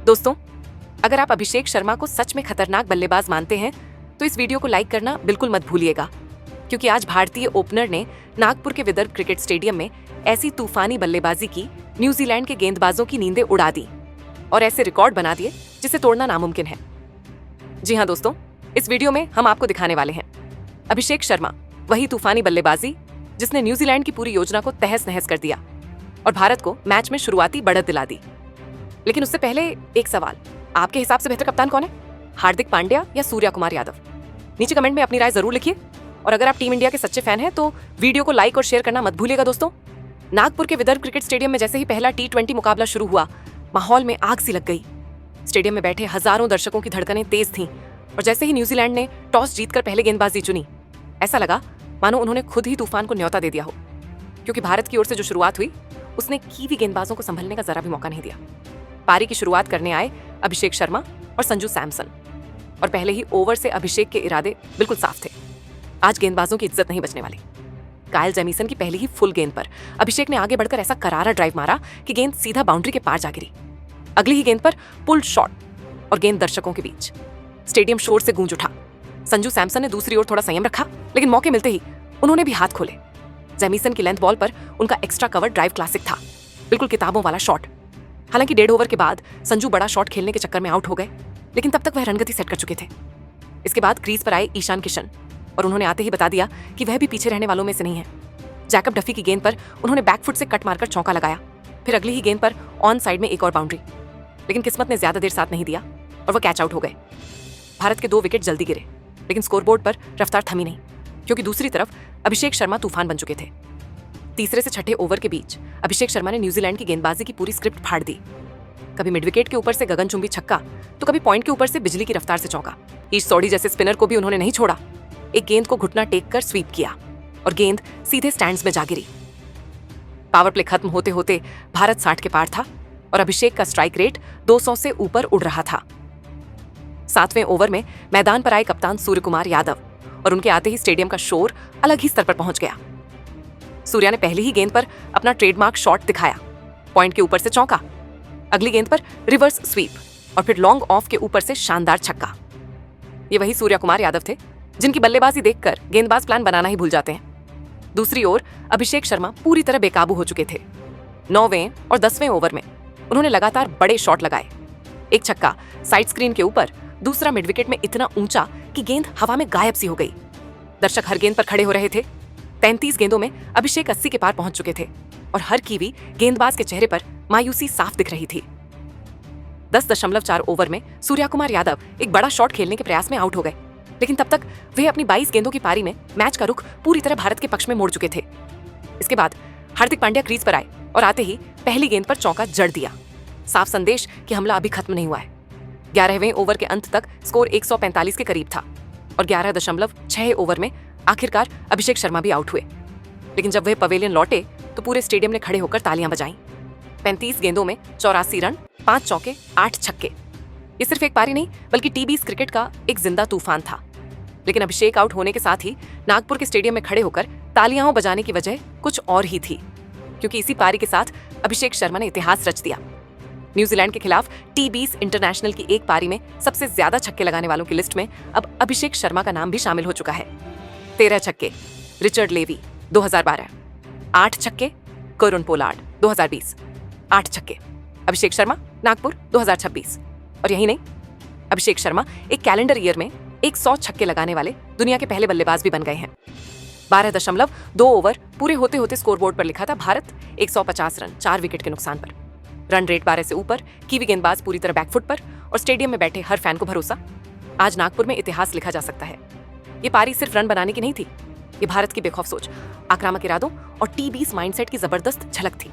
दोस्तों, अगर आप अभिषेक शर्मा को सच में खतरनाक बल्लेबाज मानते हैं तो इस वीडियो को लाइक करना बिल्कुल मत भूलिएगा, क्योंकि आज भारतीय ओपनर ने नागपुर के विदर्भ क्रिकेट स्टेडियम में ऐसी तूफानी बल्लेबाजी की, न्यूजीलैंड के गेंदबाजों की नींदें उड़ा दी और ऐसे रिकॉर्ड बना दिए जिसे तोड़ना नामुमकिन है। जी हाँ दोस्तों, इस वीडियो में हम आपको दिखाने वाले हैं अभिषेक शर्मा, वही तूफानी बल्लेबाजी जिसने न्यूजीलैंड की पूरी योजना को तहस नहस कर दिया और भारत को मैच में शुरुआती बढ़त दिला दी। लेकिन उससे पहले एक सवाल, आपके हिसाब से बेहतर कप्तान कौन है, हार्दिक पांड्या या सूर्या कुमार यादव? नीचे कमेंट में अपनी राय जरूर लिखिए और अगर आप टीम इंडिया के सच्चे फैन हैं तो वीडियो को लाइक और शेयर करना मत भूलिएगा। दोस्तों, नागपुर के विदर्भ क्रिकेट स्टेडियम में जैसे ही पहला T20 मुकाबला शुरू हुआ, माहौल में आग सी लग गई। स्टेडियम में बैठे हजारों दर्शकों की धड़कनें तेज थीं और जैसे ही न्यूजीलैंड ने टॉस जीतकर पहले गेंदबाजी चुनी, ऐसा लगा मानो उन्होंने खुद ही तूफान को न्योता दे दिया हो, क्योंकि भारत की ओर से जो शुरुआत हुई उसने कीवी गेंदबाजों को संभलने का जरा भी मौका नहीं दिया। पारी की शुरुआत करने आए अभिषेक शर्मा और संजू सैमसन और पहले ही ओवर से अभिषेक के इरादे बिल्कुल साफ थे। आज गेंदबाजों की इज्जत नहीं बचने वाली। कायल जेमिसन की पहली ही फुल गेंद पर अभिषेक ने आगे बढ़कर ऐसा करारा ड्राइव मारा कि गेंद सीधा बाउंड्री के पार जा गिरी। अगली ही गेंद पर पुल शॉट और गेंद दर्शकों के बीच। स्टेडियम शोर से गूंज उठा। संजू सैमसन ने दूसरी ओर थोड़ा संयम रखा, लेकिन मौके मिलते ही उन्होंने भी हाथ खोले। जेमिसन की लेंथ बॉल पर उनका एक्स्ट्रा कवर ड्राइव क्लासिक था, बिल्कुल किताबों वाला शॉट। हालांकि 1.5 ओवर के बाद संजू बड़ा शॉट खेलने के चक्कर में आउट हो गए, लेकिन तब तक वह रनगति सेट कर चुके थे। इसके बाद क्रीज पर आए ईशान किशन और उन्होंने आते ही बता दिया कि वह भी पीछे रहने वालों में से नहीं है। जैकब डफी की गेंद पर उन्होंने बैकफुट से कट मारकर चौका लगाया। फिर अगली ही गेंद पर ऑन साइड में एक और बाउंड्री, लेकिन किस्मत ने ज्यादा देर साथ नहीं दिया और वह कैच आउट हो गए। भारत के 2 विकेट जल्दी गिरे, लेकिन स्कोरबोर्ड पर रफ्तार थमी नहीं, क्योंकि दूसरी तरफ अभिषेक शर्मा तूफान बन चुके थे। तीसरे से छठे ओवर के बीच अभिषेक शर्मा ने न्यूजीलैंड की गेंदबाजी की पूरी स्क्रिप्ट फाड़ दी। कभी मिड विकेट के ऊपर से गगनचुंबी छक्का, तो कभी पॉइंट के ऊपर से बिजली की रफ्तार से चौका। ईश सौडी जैसे स्पिनर को भी उन्होंने नहीं छोड़ा। एक गेंद को घुटना टेक कर स्वीप किया और गेंद सीधे स्टैंड्स में जा गिरी। पावर प्ले खत्म होते होते भारत 60 के पार था और अभिषेक का स्ट्राइक रेट 200 से ऊपर उड़ रहा था। 7वें ओवर में मैदान पर आए कप्तान सूर्य कुमार यादव और उनके आते ही स्टेडियम का शोर अलग ही स्तर पर पहुंच गया। सूर्या ने पहली ही गेंद पर अपना ट्रेडमार्क शॉट दिखाया, पॉइंट के ऊपर से चौका। अगली गेंद पर रिवर्स स्वीप और फिर लॉन्ग ऑफ के ऊपर से शानदार छक्का। ये वही सूर्या कुमार यादव थे जिनकी बल्लेबाजी देखकर गेंदबाज प्लान बनाना ही भूल जाते हैं। दूसरी ओर अभिषेक शर्मा पूरी तरह बेकाबू हो चुके थे। 9वें और 10वें ओवर में उन्होंने लगातार बड़े शॉट लगाए। एक छक्का साइड स्क्रीन के ऊपर, दूसरा मिड विकेट में इतना ऊंचा कि गेंद हवा में गायब सी हो गई। दर्शक हर गेंद पर खड़े हो रहे थे। 33 गेंदों में अभिषेक 80 के पार पहुंच चुके थे और हर कीवी गेंदबाज के चेहरे पर मायूसी साफ दिख रही थी। 10.4 ओवर में सूर्या कुमार यादव एक बड़ा शॉट खेलने के प्रयास में आउट हो गए, लेकिन तब तक वे अपनी 22 गेंदों की पारी में मैच का रुख पूरी तरह भारत के पक्ष में मोड़ चुके थे। इसके बाद हार्दिक पांड्या क्रीज पर आए और आते ही पहली गेंद पर चौका जड़ दिया। साफ संदेश कि हमला अभी खत्म नहीं हुआ है। 11वें ओवर के अंत तक स्कोर 145 के करीब था और 11.6 ओवर में आखिरकार अभिषेक शर्मा भी आउट हुए। लेकिन जब वे पवेलियन लौटे तो पूरे स्टेडियम ने खड़े होकर तालियां बजाईं। 35 गेंदों में 84 रन, 5 चौके, 8 छक्के। ये सिर्फ एक पारी नहीं बल्कि टी20 क्रिकेट का एक जिंदा तूफान था। लेकिन अभिषेक आउट होने के साथ ही नागपुर के स्टेडियम में खड़े होकर तालियां बजाने की वजह कुछ और ही थी, क्योंकि इसी पारी के साथ अभिषेक शर्मा ने इतिहास रच दिया। न्यूजीलैंड के खिलाफ T20 इंटरनेशनल की एक पारी में सबसे ज्यादा छक्के लगाने वालों की लिस्ट में अब अभिषेक शर्मा का नाम भी शामिल हो चुका है। 13 छक्के रिचर्ड लेवी 2012, 8 छक्के करुण पोलार्ड 2020, 8 छक्के अभिषेक शर्मा नागपुर 2026। और यही नहीं, अभिषेक शर्मा एक कैलेंडर ईयर में 100 छक्के लगाने वाले दुनिया के पहले बल्लेबाज भी बन गए हैं। 12.2 ओवर पूरे होते होते स्कोरबोर्ड पर लिखा था भारत 150 रन 4 विकेट के नुकसान पर। रन रेट 12 से ऊपर, कीवी गेंदबाज पूरी तरह बैकफुट पर और स्टेडियम में बैठे हर फैन को भरोसा, आज नागपुर में इतिहास लिखा जा सकता है। ये पारी सिर्फ रन बनाने की नहीं थी, ये भारत की बेखौफ सोच, आक्रामक इरादों और T20 माइंडसेट की जबरदस्त झलक थी।